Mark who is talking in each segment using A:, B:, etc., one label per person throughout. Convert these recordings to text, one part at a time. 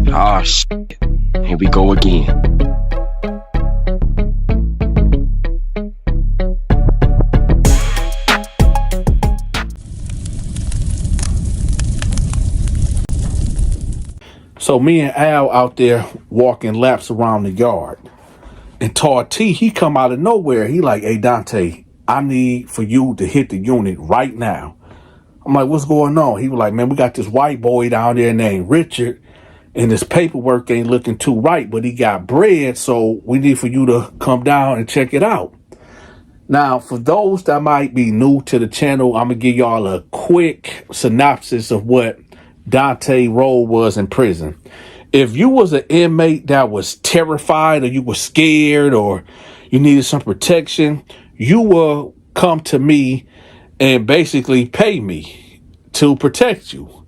A: Ah, shit. Here we go again.
B: So me and Al out there walking laps around the yard. And T, he come out of nowhere. He like, hey, Dante, I need for you to hit the unit right now. I'm like, what's going on? He was like, man, we got this white boy down there named Richard, and his paperwork ain't looking too right, but he got bread, so we need for you to come down and check it out. Now, for those that might be new to the channel, I'm going to give y'all a quick synopsis of what Dante's role was in prison. If you was an inmate that was terrified, or you were scared, or you needed some protection, you will come to me and basically pay me to protect you.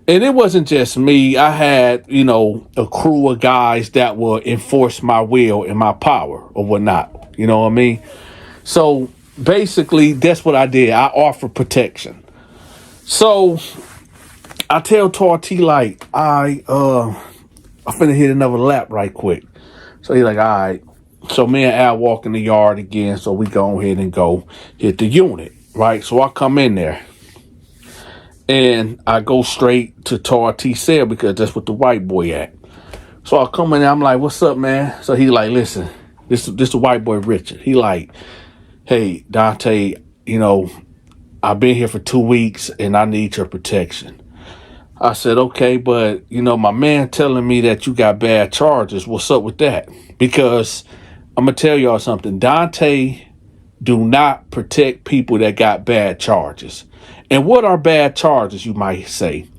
B: And it wasn't just me. I had, a crew of guys that will enforce my will and my power or whatnot. You know what I mean? So basically, that's what I did. I offer protection. So I tell T like, I'm finna hit another lap right quick. So he's like, all right. So me and Al walk in the yard again. So we go ahead and go hit the unit, right? So I come in there and I go straight to T's cell because that's what the white boy at. So I come in there, I'm like, what's up, man? So he like, listen, this the white boy Richard. He like, hey, Dante, I've been here for 2 weeks and I need your protection. I said, okay, but, my man telling me that you got bad charges. What's up with that? Because I'm going to tell y'all something. Dante do not protect people that got bad charges. And what are bad charges, you might say?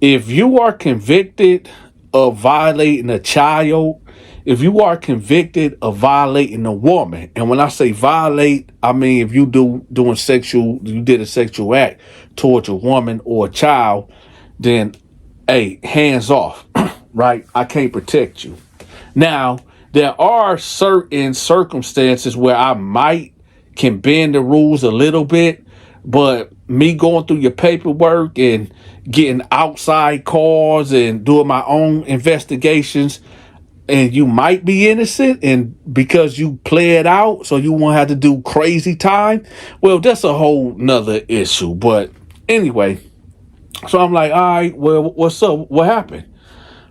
B: If you are convicted of violating a child, if you are convicted of violating a woman, and when I say violate, I mean if you did a sexual act towards a woman or a child, then, hey, hands off, right? I can't protect you. Now, there are certain circumstances where I can bend the rules a little bit, but me going through your paperwork and getting outside calls and doing my own investigations, and you might be innocent, and because you play it out so you won't have to do crazy time, well, that's a whole nother issue. But anyway, so I'm like, all right, well, what's up? What happened?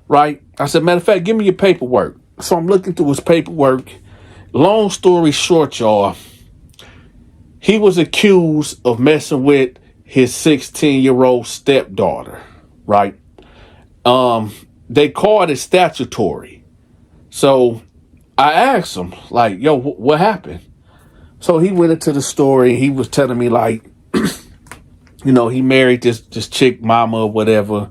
B: Right? I said, matter of fact, give me your paperwork. So I'm looking through his paperwork. Long story short, y'all, he was accused of messing with his 16-year-old stepdaughter, right? They called it statutory. So I asked him, like, yo, what happened? So he went into the story. He was telling me, like, he married this chick mama or whatever,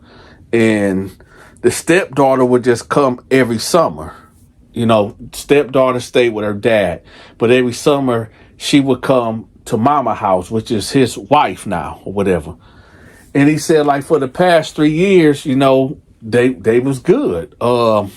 B: and the stepdaughter would just come every summer. Stepdaughter stayed with her dad, but every summer she would come to mama house, which is his wife now or whatever. And he said, like, for the past 3 years, they was good. When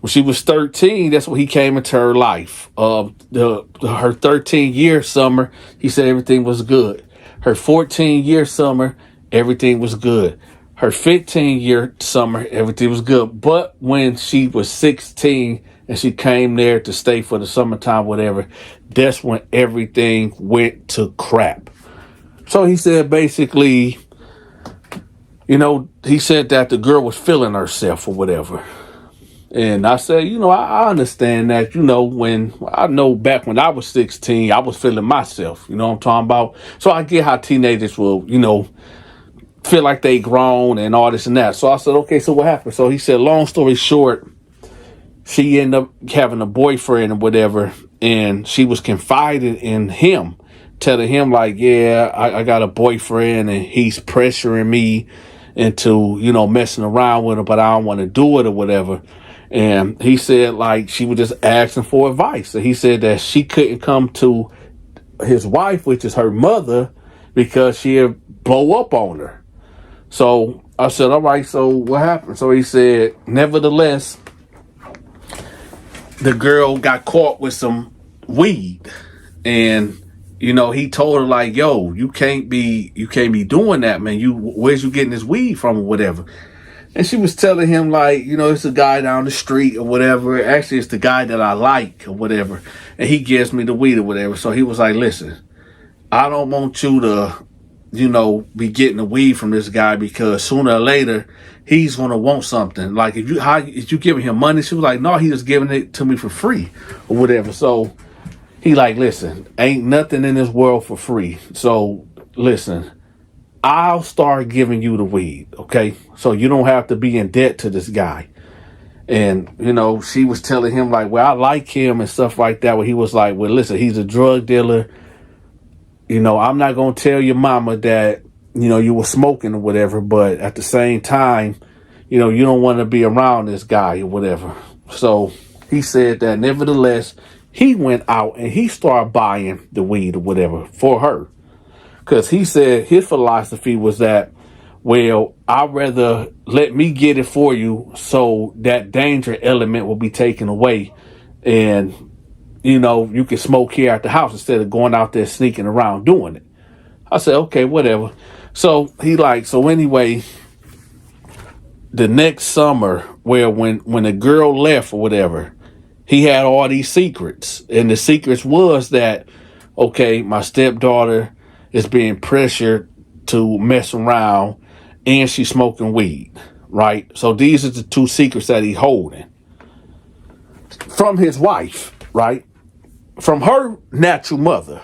B: she was 13, that's when he came into her life. Her 13-year summer, he said everything was good. Her 14-year summer, everything was good. Her 15-year summer, everything was good. But when she was 16 and she came there to stay for the summertime, whatever, that's when everything went to crap. So he said basically, he said that the girl was feeling herself or whatever. And I said, I understand that, back when I was 16, I was feeling myself, you know what I'm talking about? So I get how teenagers will, feel like they grown and all this and that. So I said, okay, so what happened? So he said, long story short, she ended up having a boyfriend or whatever, and she was confiding in him, telling him like, yeah, I got a boyfriend and he's pressuring me into, messing around with her, but I don't want to do it or whatever. And he said, like, she was just asking for advice. And he said that she couldn't come to his wife, which is her mother, because she'd blow up on her. So I said, all right, so what happened? So he said, nevertheless, the girl got caught with some weed, and he told her like, yo, you can't be doing that, man. Where's you getting this weed from or whatever? And she was telling him like, it's a guy down the street or whatever. Actually, it's the guy that I like or whatever. And he gives me the weed or whatever. So he was like, listen, I don't want you to, be getting the weed from this guy because sooner or later he's gonna want something. Like if you giving him money, she was like, no, he just giving it to me for free or whatever. So he like, listen, ain't nothing in this world for free. So listen, I'll start giving you the weed, okay? So you don't have to be in debt to this guy. And, she was telling him like, well, I like him and stuff like that. Where he was like, well, listen, he's a drug dealer. I'm not going to tell your mama that, you were smoking or whatever. But at the same time, you don't want to be around this guy or whatever. So he said that nevertheless, he went out and he started buying the weed or whatever for her. Because he said his philosophy was that, well, I'd rather let me get it for you so that danger element will be taken away. And, you can smoke here at the house instead of going out there sneaking around doing it. I said, okay, whatever. So so anyway, the next summer where when the girl left or whatever, he had all these secrets. And the secrets was that, okay, my stepdaughter is being pressured to mess around and she's smoking weed, right? So these are the two secrets that he's holding from his wife, right? From her natural mother.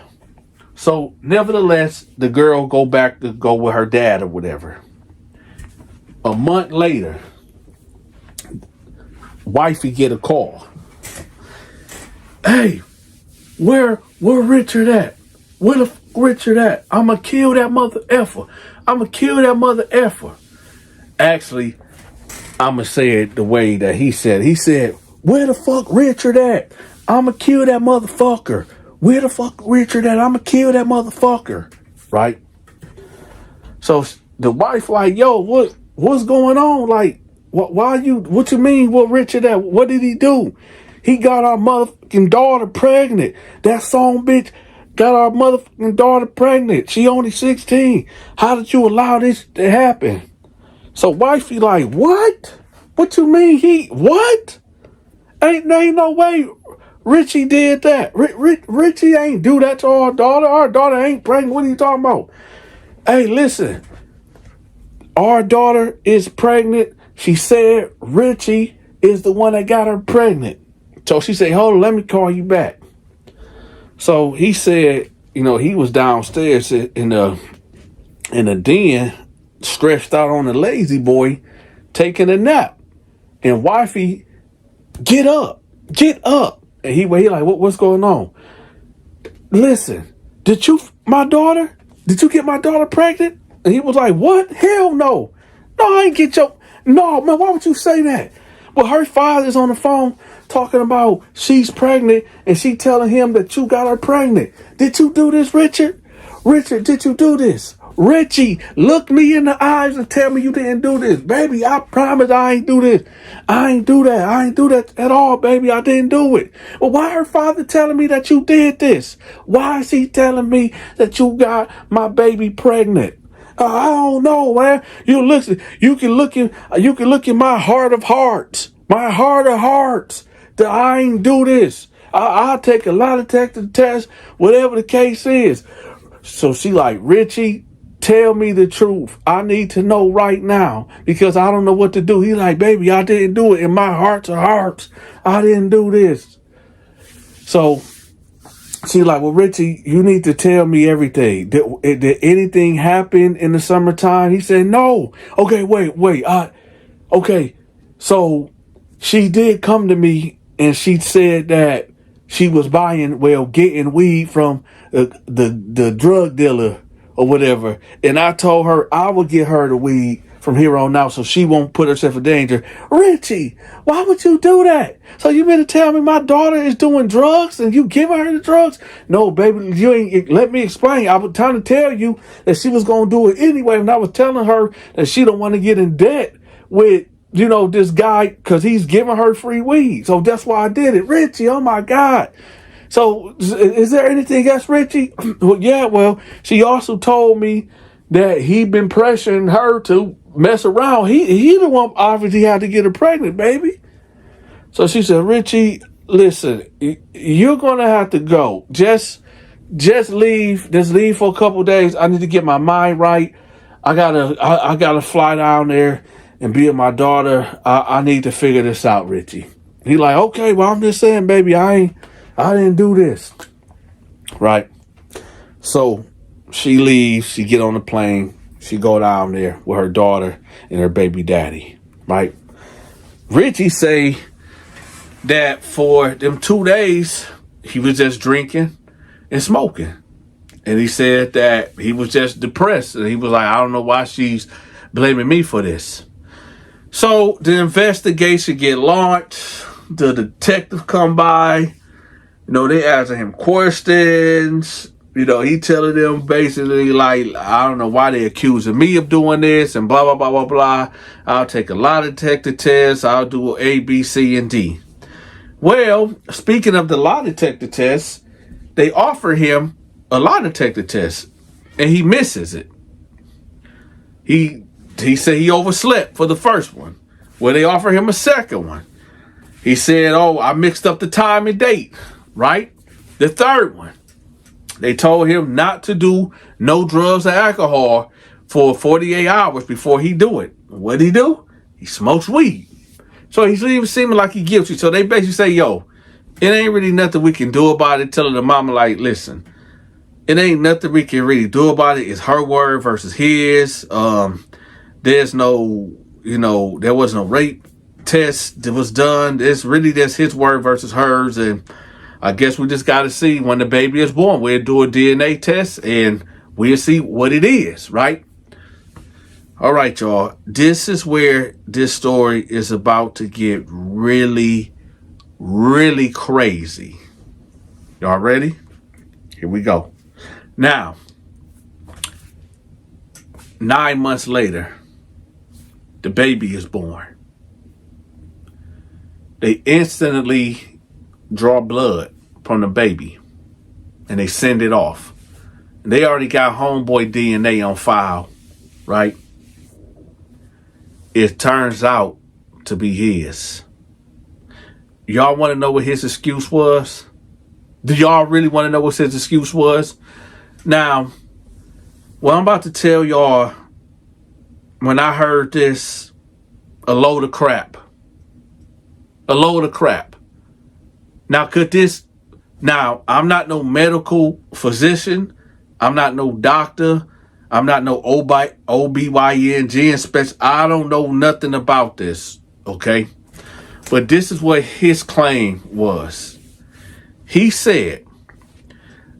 B: So nevertheless, the girl go back to go with her dad or whatever. A month later, wifey get a call. Hey, where Richard at? Where the Richard at? I'ma kill that mother effer. I'ma kill that mother effer. Actually, I'ma say it the way that he said. He said, where the fuck Richard at? I'ma kill that motherfucker. Where the fuck Richard at? I'ma kill that motherfucker. Right? So the wife like, yo, what's going on? Like, what you mean, what Richard at? What did he do? He got our motherfucking daughter pregnant. That song bitch got our motherfucking daughter pregnant. She only 16. How did you allow this to happen? So wifey like, what? What you mean what? Ain't no way Richie did that. Richie ain't do that to our daughter. Our daughter ain't pregnant. What are you talking about? Hey, listen. Our daughter is pregnant. She said Richie is the one that got her pregnant. So she said, hold on, let me call you back. So he said, he was downstairs in the den, stretched out on the lazy boy, taking a nap. And wifey, get up. And he like, what's going on? Listen, did you get my daughter pregnant? And he was like, what? Hell no. No, I ain't get no, man, why would you say that? Well, her father's on the phone talking about she's pregnant and she telling him that you got her pregnant. Did you do this, Richard? Richard, did you do this? Richie, look me in the eyes and tell me you didn't do this. Baby, I promise I ain't do this. I ain't do that. I ain't do that at all, baby. I didn't do it. Well, why her father telling me that you did this? Why is he telling me that you got my baby pregnant? I don't know, man. You can look in my heart of hearts. My heart of hearts. That I ain't do this. I'll take a lie detector test, whatever the case is. So she like, Richie, tell me the truth. I need to know right now because I don't know what to do. He like, baby, I didn't do it. In my heart of hearts, I didn't do this. So she like, well, Richie, you need to tell me everything. Did anything happen in the summertime? He said, no. Okay, wait. Okay. So she did come to me and she said that she was getting weed from the drug dealer or whatever. And I told her I would get her the weed from here on out so she won't put herself in danger. Richie, why would you do that? So you mean to tell me my daughter is doing drugs and you giving her the drugs? No, baby, you ain't. Let me explain. I was trying to tell you that she was going to do it anyway. And I was telling her that she don't want to get in debt with, this guy because he's giving her free weed. So that's why I did it. Richie, oh my God. So is there anything else, Richie? Well, yeah, well, she also told me that he'd been pressuring her to mess around. He the one obviously had to get her pregnant, baby. So she said, Richie, listen, you're gonna have to go. Just leave. Just leave for a couple of days. I need to get my mind right. I gotta fly down there and be with my daughter. I need to figure this out, Richie. He like, okay, well, I'm just saying, baby, I didn't do this. Right. So she leaves, she get on the plane, she go down there with her daughter and her baby daddy. Right. Richie say that for them 2 days, he was just drinking and smoking. And he said that he was just depressed. And he was like, I don't know why she's blaming me for this. So the investigation get launched. The detective come by. You know, they asking him questions. You know, he telling them basically like, I don't know why they accusing me of doing this and blah, blah, blah, blah, blah. I'll take a lie detector test. I'll do A, B, C, and D. Well, speaking of the lie detector test, they offer him a lie detector test, and he misses it. He said he overslept for the first one. Well, they offer him a second one. He said, oh, I mixed up the time and date, right? The third one, they told him not to do no drugs or alcohol for 48 hours before he do it. What'd he do? He smokes weed. So he's even seeming like he guilty. So they basically say, yo, it ain't really nothing we can do about it. Telling the mama, like, listen, it ain't nothing we can really do about it. It's her word versus his. There's no, there was no rape test that was done. It's really just his word versus hers. And I guess we just got to see when the baby is born. We'll do a DNA test and we'll see what it is, right? All right, y'all. This is where this story is about to get really, really crazy. Y'all ready? Here we go. Now, 9 months later, the baby is born. They instantly draw blood from the baby and they send it off. They already got homeboy DNA on file, right? It turns out to be his. Y'all want to know what his excuse was? Do y'all really want to know what his excuse was? Now, what I'm about to tell y'all, when I heard this, a load of crap. A load of crap. Now, I'm not no medical physician. I'm not no doctor. I'm not no OBYN specialist. I don't know nothing about this, okay? But this is what his claim was. He said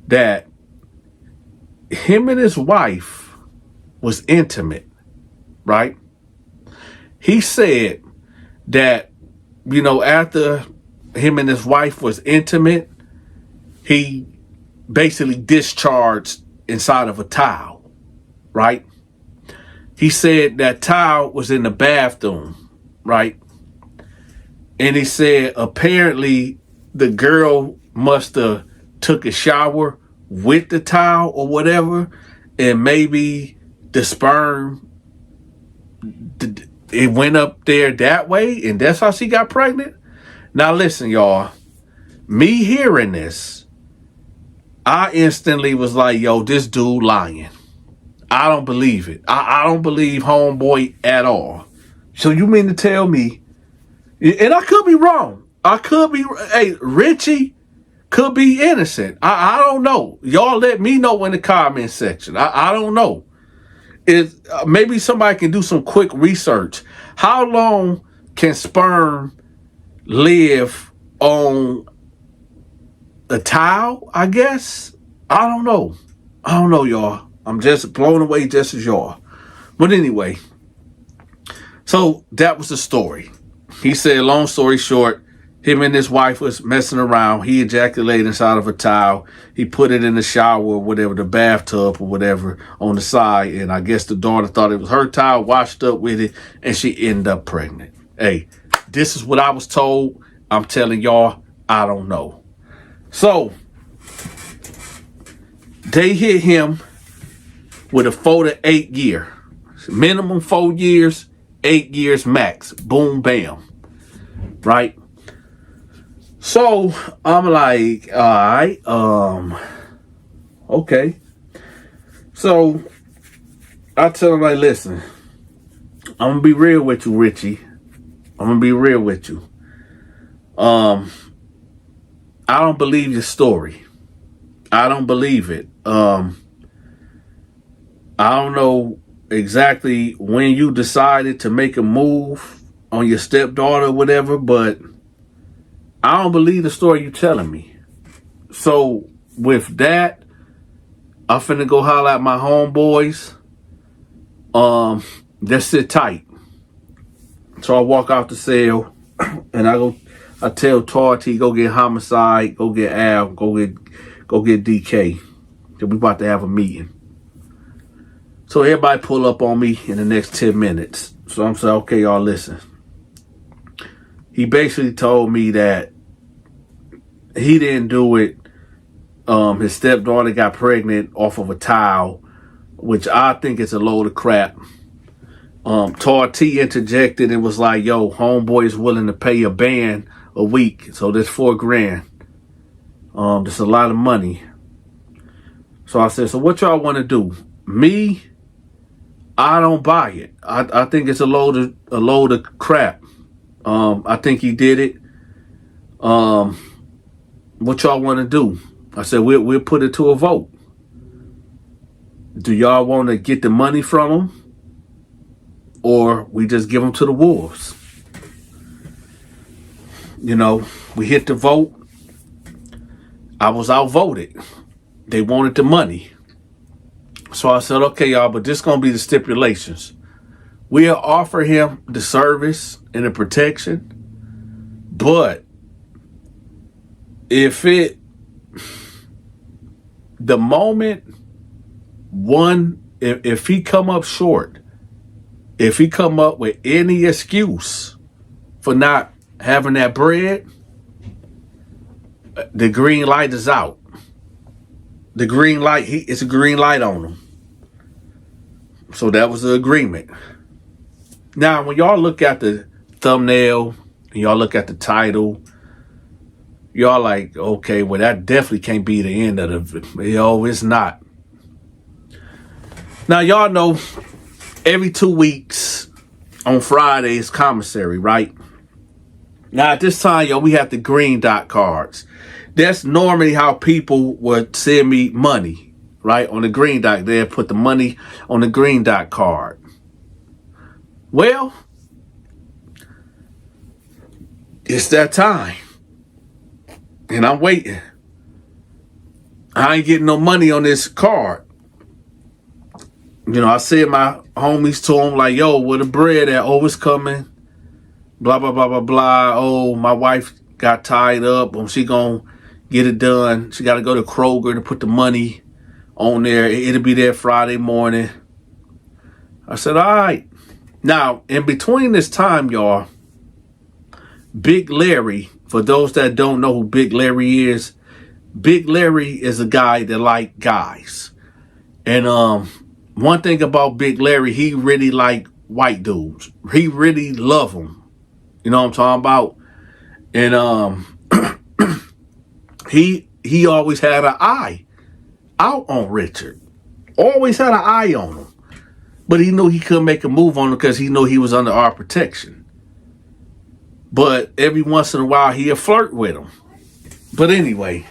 B: that him and his wife was intimate, right? He said that, after him and his wife was intimate, he basically discharged inside of a towel. Right? He said that towel was in the bathroom, right? And he said apparently the girl must have took a shower with the towel or whatever, and maybe the sperm, it went up there that way, and that's how she got pregnant. Now listen, y'all, me hearing this, I instantly was like, yo, this dude lying. I don't believe it. I don't believe homeboy at all. So you mean to tell me, and I could be wrong. Hey, Richie could be innocent. I don't know. Y'all let me know in the comment section. I don't know. Maybe somebody can do some quick research. How long can sperm live on a towel, I guess? I don't know, y'all. I'm just blown away just as y'all. But anyway, so that was the story. He said, long story short, him and his wife was messing around. He ejaculated inside of a towel. He put it in the shower or whatever, the bathtub or whatever on the side. And I guess the daughter thought it was her towel, washed up with it, and she ended up pregnant. Hey, this is what I was told. I'm telling y'all, I don't know. So They hit him with a 4 to 8 year. Minimum 4 years, 8 years max. Boom, bam. Right? So I'm like, all right, okay. So I tell him, like, listen, I'm gonna be real with you, Richie. I'm gonna be real with you. I don't believe your story. I don't believe it. I don't know exactly when you decided to make a move on your stepdaughter or whatever, but I don't believe the story you're telling me. So with that, I'm finna go holler at my homeboys. Just sit tight. So I walk out the cell and I tell Tarty, go get homicide, go get Al, go get DK. We about to have a meeting. So everybody pull up on me in the next 10 minutes. So I'm saying, okay, y'all listen. He basically told me that he didn't do it. His stepdaughter got pregnant off of a towel, which I think is a load of crap. Tarty interjected and was like, yo, homeboy is willing to pay a band a week. So that's $4,000. That's a lot of money. So I said, so what y'all want to do? Me, I don't buy it. I think it's a load of crap. I think he did it. What y'all want to do? I said, we'll put it to a vote. Do y'all want to get the money from him? Or we just give them to the wolves? You know, we hit the vote. I was outvoted. They wanted the money. So I said, okay, y'all, but this is going to be the stipulations. We'll offer him the service and the protection. But if he come up short, if he come up with any excuse for not having that bread, the green light is out. The green light, it's a green light on him. So that was the agreement. Now, when y'all look at the thumbnail and y'all look at the title, y'all like, okay, well, that definitely can't be the end of the video. It's not. Now, y'all know every 2 weeks on Friday is commissary, right? Now, at this time, y'all, we have the green dot cards. That's normally how people would send me money, right? On the green dot, they'll put the money on the green dot card. Well, it's that time. And I'm waiting. I ain't getting no money on this card. You know, I said my homies to him, like, yo, where the bread at? Oh, it's coming. Blah, blah, blah, blah, blah. Oh, my wife got tied up. She gonna get it done. She got to go to Kroger to put the money on there. It'll be there Friday morning. I said, all right. Now, in between this time, y'all, Big Larry, for those that don't know who Big Larry is a guy that like guys. And one thing about Big Larry, he really like white dudes. He really love them. You know what I'm talking about? And he always had an eye out on Richard. Always had an eye on him. But he knew he couldn't make a move on him because he knew he was under our protection. But every once in a while, he'll flirt with him. But anyway,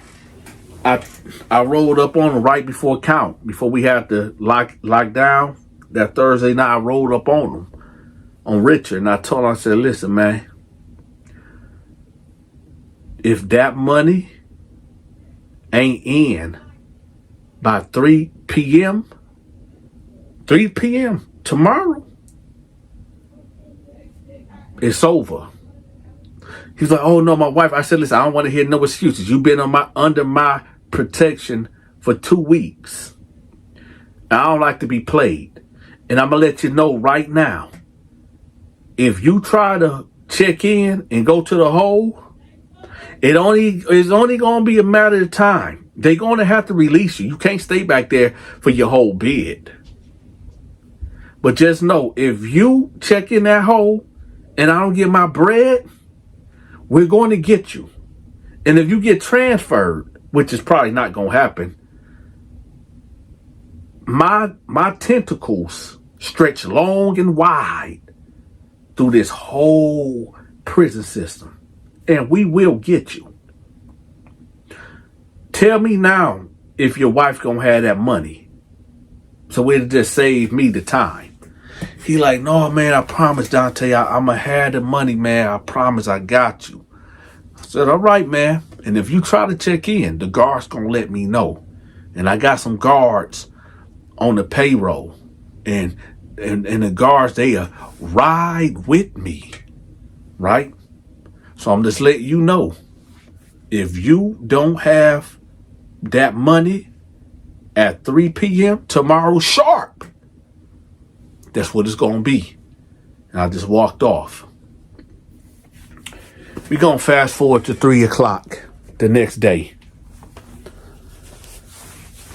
B: I rolled up on him right before count, before we had to lock down. That Thursday night, I rolled up on him, on Richard. And I told him, I said, listen, man, if that money ain't in by 3 p.m. tomorrow, it's over. He's like, oh no, my wife. I said, listen, I don't want to hear no excuses. You've been under my protection for 2 weeks. I don't like to be played. And I'm gonna let you know right now, if you try to check in and go to the hole, it's only gonna be a matter of time. They're going to have to release you. You can't stay back there for your whole bid. But just know, if you check in that hole and I don't get my bread, we're going to get you. And if you get transferred, which is probably not going to happen, my tentacles stretch long and wide through this whole prison system. And we will get you. Tell me now if your wife gonna have that money. So it'll just save me the time. He like, no, man, I promise, Donta, I'm gonna have the money, man. I promise I got you. I said, all right, man. And if you try to check in, the guard's gonna let me know. And I got some guards on the payroll. And the guards, they ride with me. Right? So I'm just letting you know. If you don't have that money at 3 p.m. tomorrow sharp, that's what it's going to be. And I just walked off. We're going to fast forward to 3 o'clock the next day.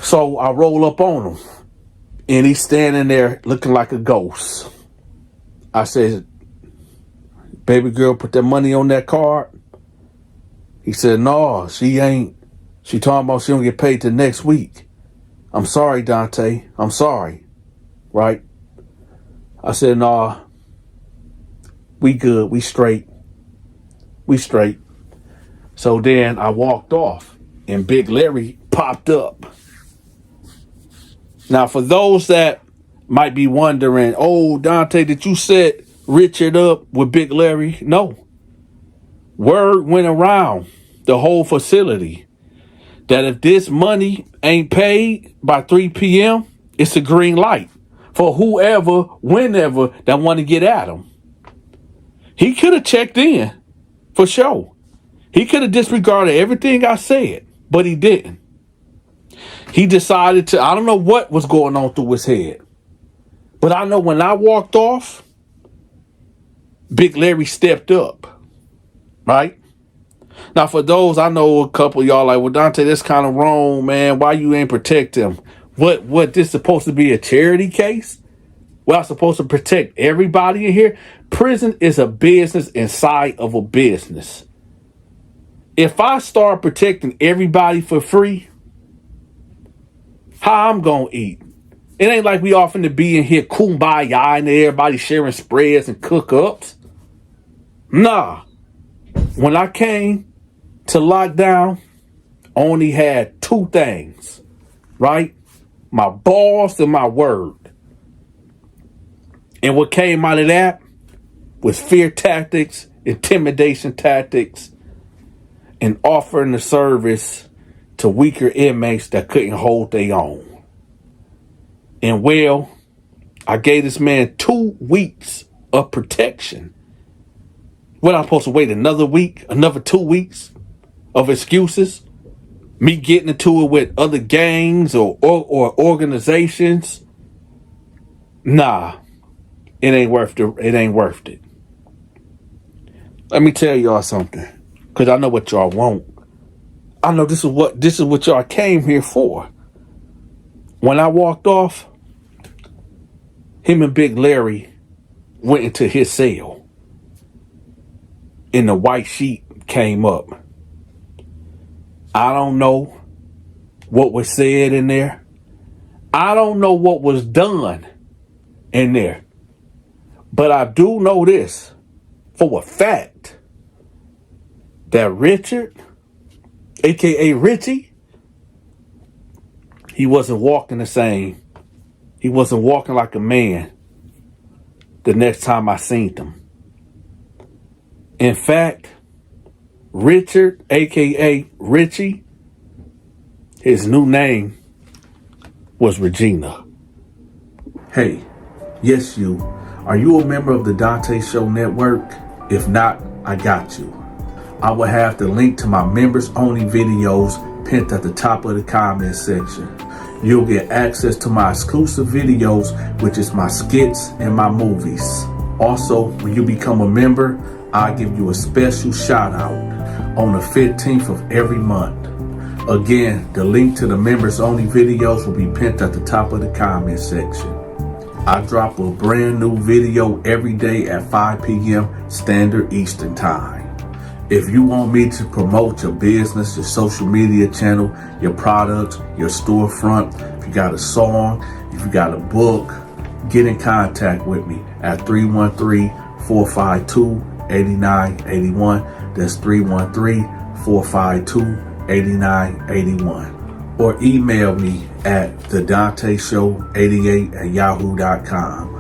B: So I roll up on him. And he's standing there looking like a ghost. I said, baby girl, put that money on that card. He said, no, she ain't. She talking about she don't get paid till next week. I'm sorry, Donta. I'm sorry. Right? I said, nah, we good. We straight. We straight. So then I walked off and Big Larry popped up. Now, for those that might be wondering, oh, Donta, did you set Richard up with Big Larry? No. Word went around the whole facility that if this money ain't paid by 3 p.m., it's a green light for whoever, whenever that want to get at him. He could have checked in for sure. He could have disregarded everything I said, but he didn't. He decided to, I don't know what was going on through his head, but I know when I walked off, Big Larry stepped up, right? Now, for those, I know a couple of y'all like, well, Donta, that's kind of wrong, man. Why you ain't protect him? What, this supposed to be a charity case? Well, I'm supposed to protect everybody in here? Prison is a business inside of a business. If I start protecting everybody for free, how I'm going to eat? It ain't like we often to be in here kumbaya and everybody sharing spreads and cook-ups. Nah. When I came to lockdown, I only had 2 things, right? My balls and my word. And what came out of that was fear tactics, intimidation tactics, and offering the service to weaker inmates that couldn't hold their own. And well, I gave this man 2 weeks of protection. What, I'm supposed to wait another week, another 2 weeks of excuses? Me getting into it with other gangs or organizations? Nah, it ain't worth it. It ain't worth it. Let me tell y'all something, because I know what y'all want. I know this is what y'all came here for. When I walked off, him and Big Larry went into his cell. And the white sheet came up. I don't know what was said in there. I don't know what was done in there. But I do know this for a fact, that Richard, a.k.a. Richie, he wasn't walking the same. He wasn't walking like a man the next time I seen him. In fact, Richard, a.k.a. Richie, his new name was Regina. Hey, yes you. Are you a member of the Dontashownetwork? If not, I got you. I will have the link to my members only videos pinned at the top of the comment section. You'll get access to my exclusive videos, which is my skits and my movies. Also, when you become a member, I'll give you a special shout out on the 15th of every month. Again, the link to the members only videos will be pinned at the top of the comment section. I drop a brand new video every day at 5 p.m. Standard Eastern Time. If you want me to promote your business, your social media channel, your products, your storefront, if you got a song, if you got a book, get in contact with me at 313-452-8981. That's 313-452-8981. Or email me at thedontashow88@yahoo.com.